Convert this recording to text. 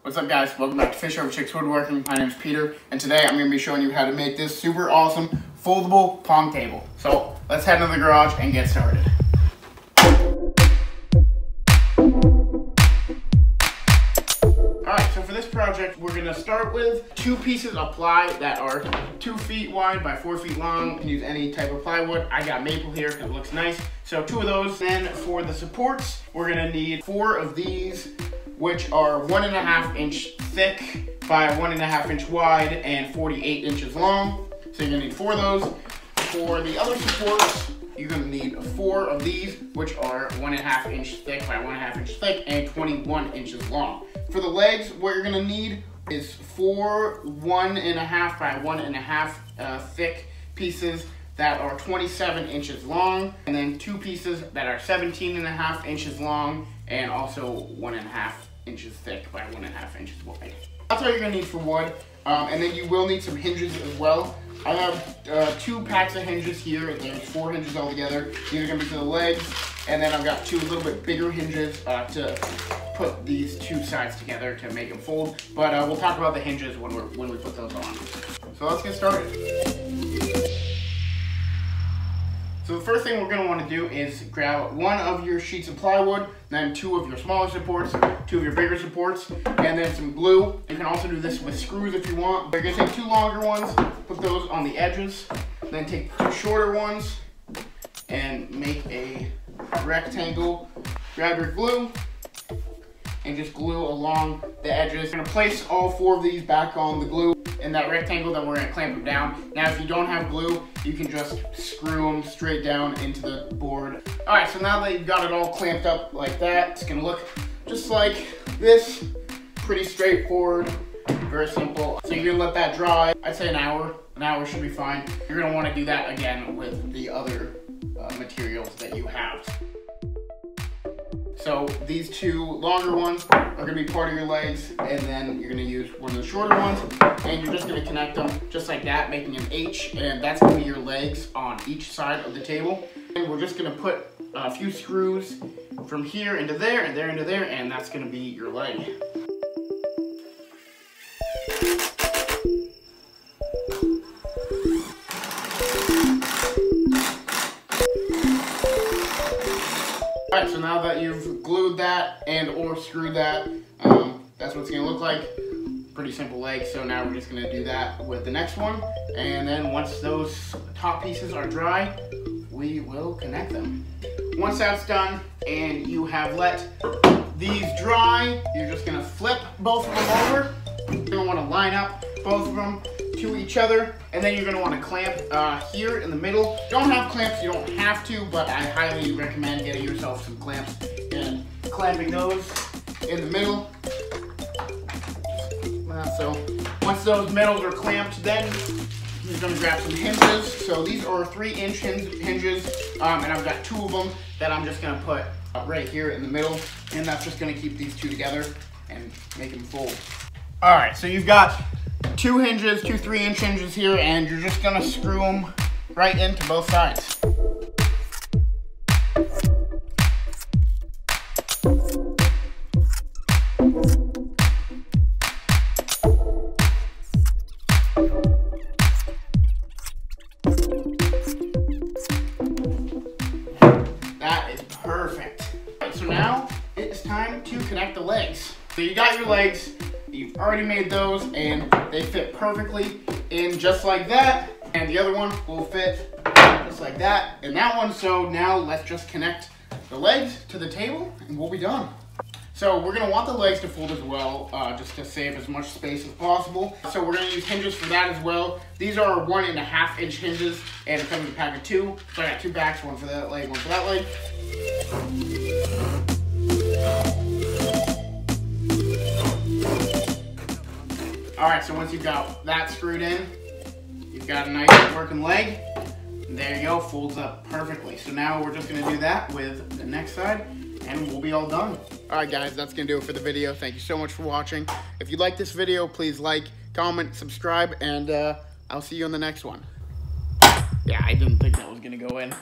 What's up, guys? Welcome back to Fish Over Chicks Woodworking. My name is Peter, and today I'm going to be showing you how to make this super awesome foldable Pong table. So let's head into the garage and get started. Alright, so for this project, we're going to start with 2 pieces of ply that are 2 feet wide by 4 feet long. You can use any type of plywood. I got maple here because it looks nice. So 2 of those. Then for the supports, we're going to need 4 of these, which are 1.5 inch thick by 1.5 inch wide and 48 inches long. So you're gonna need 4 of those. For the other supports, you're gonna need 4 of these, which are 1.5 inch thick by 1.5 inch thick and 21 inches long. For the legs, what you're gonna need is 4 1.5 by 1.5 thick pieces that are 27 inches long, and then 2 pieces that are 17.5 inches long and also 1.5 inches thick by 1.5 inches wide. That's all you're gonna need for wood, and then you will need some hinges as well. I have 2 packs of hinges here. There's 4 hinges altogether. These are gonna be for the legs, and then I've got 2 little bit bigger hinges to put these 2 sides together to make them fold. But we'll talk about the hinges when we put those on. So let's get started. So the first thing we're going to want to do is grab 1 of your sheets of plywood, then 2 of your smaller supports, 2 of your bigger supports, and then some glue. You can also do this with screws if you want. But you're going to take 2 longer ones, put those on the edges, then take 2 shorter ones and make a rectangle. Grab your glue and just glue along the edges. We're going to place all 4 of these back on the glue in that rectangle, then we're going to clamp them down. Now if you don't have glue, you can just screw them straight down into the board. Alright, so now that you've got it all clamped up like that, it's going to look just like this. Pretty straightforward, very simple. So you're going to let that dry. I'd say an hour. An hour should be fine. You're going to want to do that again with the other materials that you have. So these 2 longer ones are going to be part of your legs, and then you're going to use one of the shorter ones, and you're just going to connect them just like that, making an H, and that's going to be your legs on each side of the table. And we're just going to put a few screws from here into there, and there into there, and that's going to be your leg. Alright, so now that you've glued that and or screwed that, that's what it's going to look like. Pretty simple leg. So now we're just going to do that with the next one. And then once those top pieces are dry, we will connect them. Once that's done and you have let these dry, you're just going to flip both of them over. You're going to want to line up both of them to each other, and then you're going to want to clamp here in the middle. Don't have clamps, you don't have to, but I highly recommend getting yourself some clamps and clamping those in the middle. So once those middles are clamped, then you're going to grab some hinges. So these are 3-inch hinges, and I've got 2 of them that I'm just going to put right here in the middle, and that's just going to keep these 2 together and make them fold. Alright, so you've got 2 hinges, 2 3-inch hinges here, and you're just gonna screw them right into both sides. That is perfect. Right, so now it's time to connect the legs. So you got your legs. You've already made those, and they fit perfectly in just like that. And the other one will fit just like that and that one. So now let's just connect the legs to the table and we'll be done. So we're going to want the legs to fold as well, just to save as much space as possible. So we're going to use hinges for that as well. These are 1.5 inch hinges, and it comes in a pack of 2. So I got 2 packs, one for that leg, one for that leg. Alright, so once you've got that screwed in, you've got a nice working leg. There you go, folds up perfectly. So now we're just going to do that with the next side, and we'll be all done. Alright guys, that's going to do it for the video. Thank you so much for watching. If you like this video, please like, comment, subscribe, and I'll see you on the next one. Yeah, I didn't think that was going to go in.